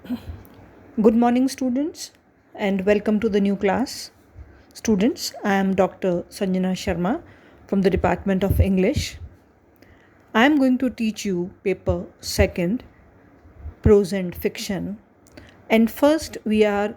Good morning, students, and welcome to the new class. Students, I am Dr. Sanjana Sharma from the Department of English. I am going to teach you paper second, prose and fiction. And first, we are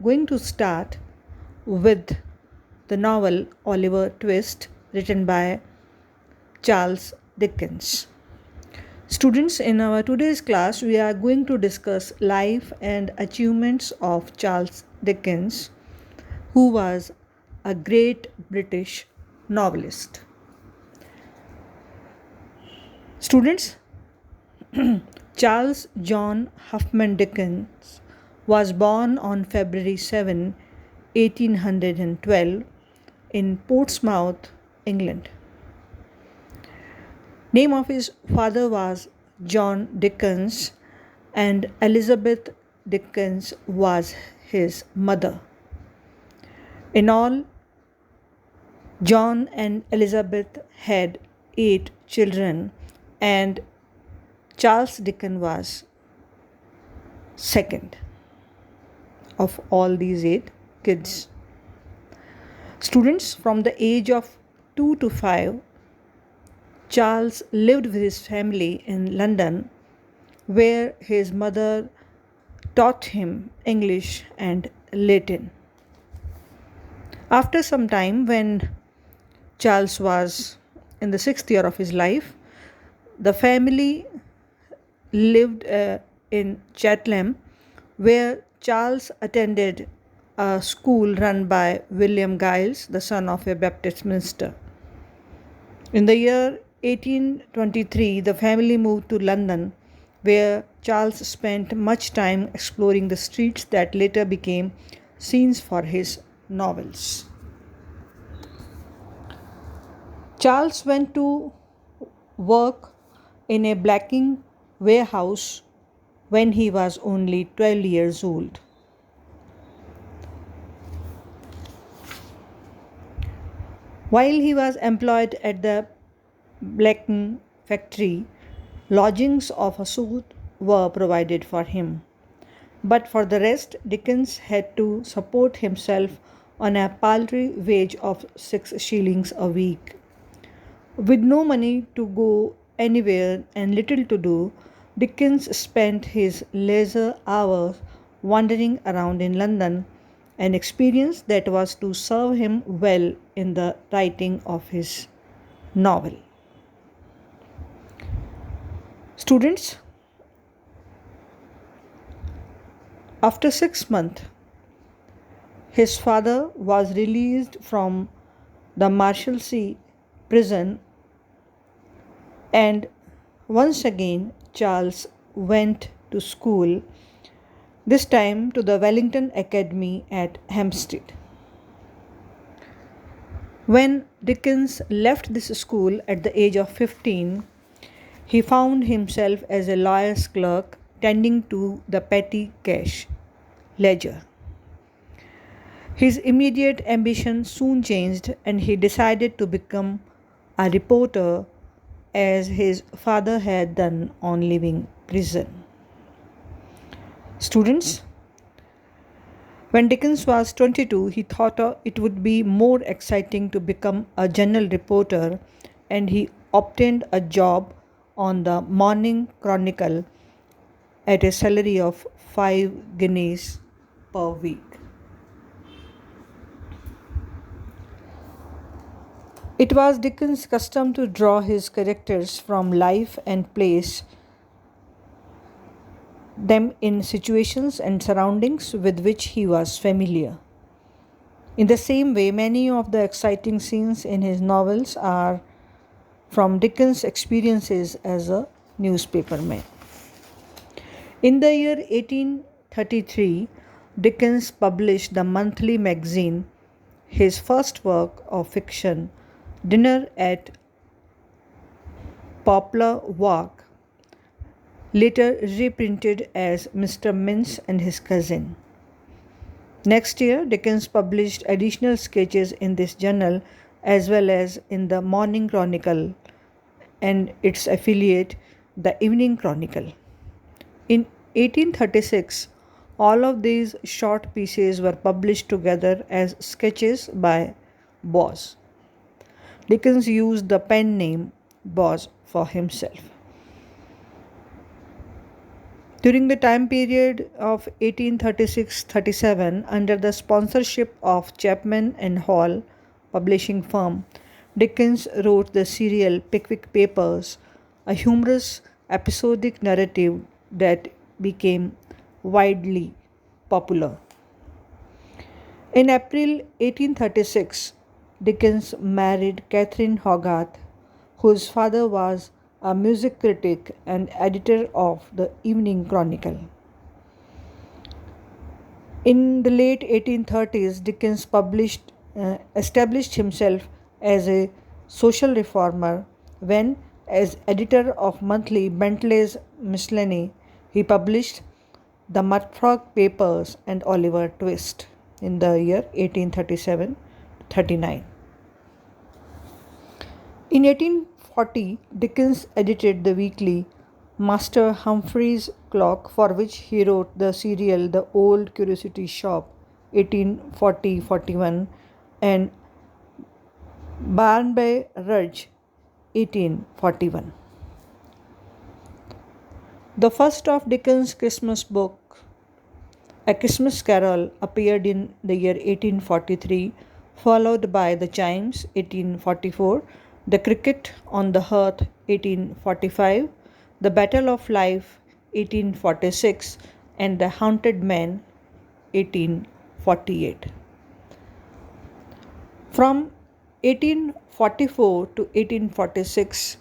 going to start with the novel Oliver Twist, written by Charles Dickens. Students, in our today's class, we are going to discuss life and achievements of Charles Dickens, who was a great British novelist. Students, Charles John Huffman Dickens was born on February 7, 1812, in Portsmouth, England. Name of his father was John Dickens and Elizabeth Dickens was his mother. In all, John and Elizabeth had 8 children and Charles Dickens was second of all these 8 kids. Students, from the age of 2 to 5, Charles lived with his family in London, where his mother taught him English and Latin. After some time, when Charles was in the 6th year of his life, the family lived in Chatham, where Charles attended a school run by William Giles, the son of a Baptist minister. In the year 1823, the family moved to London, where Charles spent much time exploring the streets that later became scenes for his novels. Charles went to work in a blacking warehouse when he was only 12 years old. While he was employed at the blacking factory, lodgings of a sort were provided for him. But for the rest, Dickens had to support himself on a paltry wage of 6 shillings a week. With no money to go anywhere and little to do, Dickens spent his leisure hours wandering around in London, an experience that was to serve him well in the writing of his novel. Students, after 6 months, his father was released from the Marshalsea prison, and once again Charles went to school, this time to the Wellington Academy at Hampstead. When Dickens left this school at the age of 15, he found himself as a lawyer's clerk tending to the petty cash ledger. His immediate ambition soon changed and he decided to become a reporter, as his father had done on leaving prison. Students, when Dickens was 22, he thought it would be more exciting to become a general reporter, and he obtained a job on the Morning Chronicle at a salary of 5 guineas per week. It was Dickens' custom to draw his characters from life and place them in situations and surroundings with which he was familiar. In the same way, many of the exciting scenes in his novels are from Dickens' experiences as a newspaperman. In the year 1833, Dickens published the monthly magazine, his first work of fiction, Dinner at Poplar Walk, later reprinted as Mr. Mince and His Cousin. Next year, Dickens published additional sketches in this journal as well as in the Morning Chronicle and its affiliate, the Evening Chronicle. In 1836, all of these short pieces were published together as sketches by Boz. Dickens used the pen name Boz for himself. During the time period of 1836-37, under the sponsorship of Chapman and Hall publishing firm, Dickens wrote the serial Pickwick Papers, a humorous episodic narrative that became widely popular. In April 1836, Dickens married Catherine Hogarth, whose father was a music critic and editor of the Evening Chronicle. In the late 1830s, Dickens established himself as a social reformer when, as editor of monthly Bentley's Miscellany, he published the Murfrock Papers and Oliver Twist in the year 1837-39. In 1840, Dickens edited the weekly Master Humphrey's Clock, for which he wrote the serial The Old Curiosity Shop 1840-41 and Barnby Rudge 1841. The first of Dickens' Christmas book, A Christmas Carol, appeared in the year 1843, followed by The Chimes 1844, The Cricket on the Hearth 1845, The Battle of Life 1846, and The Haunted Man 1848. From 1844 to 1846,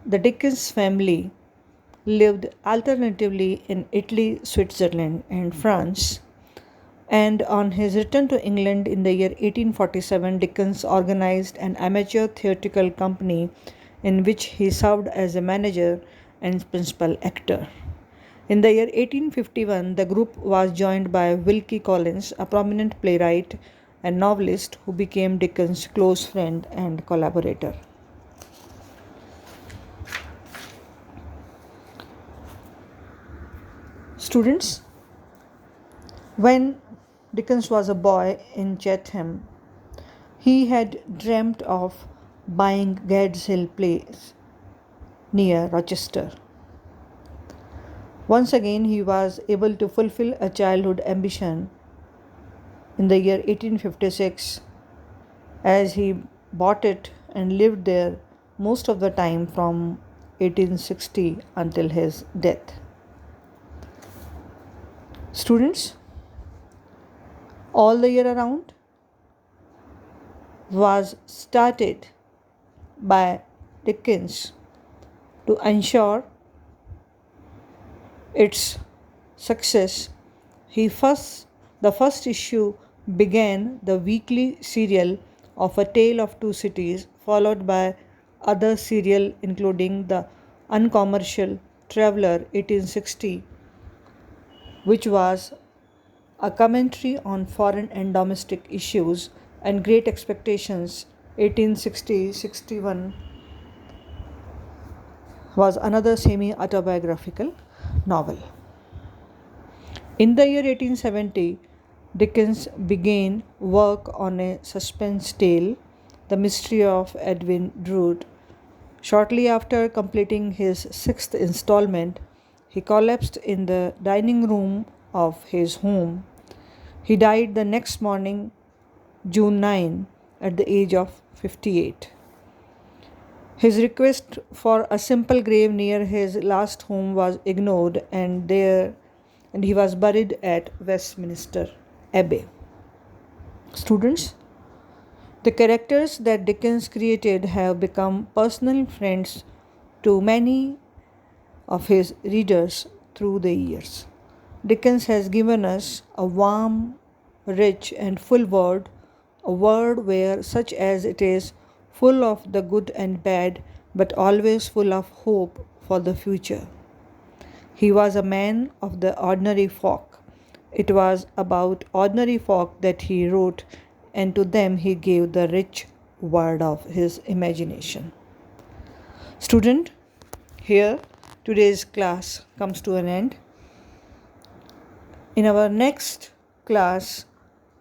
the Dickens family lived alternatively in Italy, Switzerland, and France. And on his return to England in the year 1847, Dickens organized an amateur theatrical company in which he served as a manager and principal actor. In the year 1851, the group was joined by Wilkie Collins, a prominent playwright and novelist who became Dickens' close friend and collaborator. Students, when Dickens was a boy in Chatham, he had dreamt of buying Gad's Hill Place near Rochester. Once again, he was able to fulfill a childhood ambition in the year 1856, as he bought it and lived there most of the time from 1860 until his death. Students, All the Year Around was started by Dickens to ensure its success. The first issue began the weekly serial of A Tale of Two Cities, followed by other serial including The Uncommercial Traveller 1860, which was a commentary on foreign and domestic issues, and Great Expectations 1860-61 was another semi-autobiographical novel. In the year 1870, Dickens began work on a suspense tale, The Mystery of Edwin Drood. Shortly after completing his sixth installment, he collapsed in the dining room of his home. He died the next morning, June 9, at the age of 58. His request for a simple grave near his last home was ignored, and he was buried at Westminster Abbey. Students, the characters that Dickens created have become personal friends to many of his readers through the years. Dickens has given us a warm, rich, and full world, a world where such as it is full of the good and bad, but always full of hope for the future. He was a man of the ordinary folk. It was about ordinary folk that he wrote, and to them he gave the rich word of his imagination. Student, here today's class comes to an end. In our next class,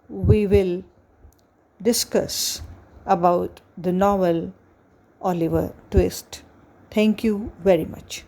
we will discuss about the novel Oliver Twist. Thank you very much.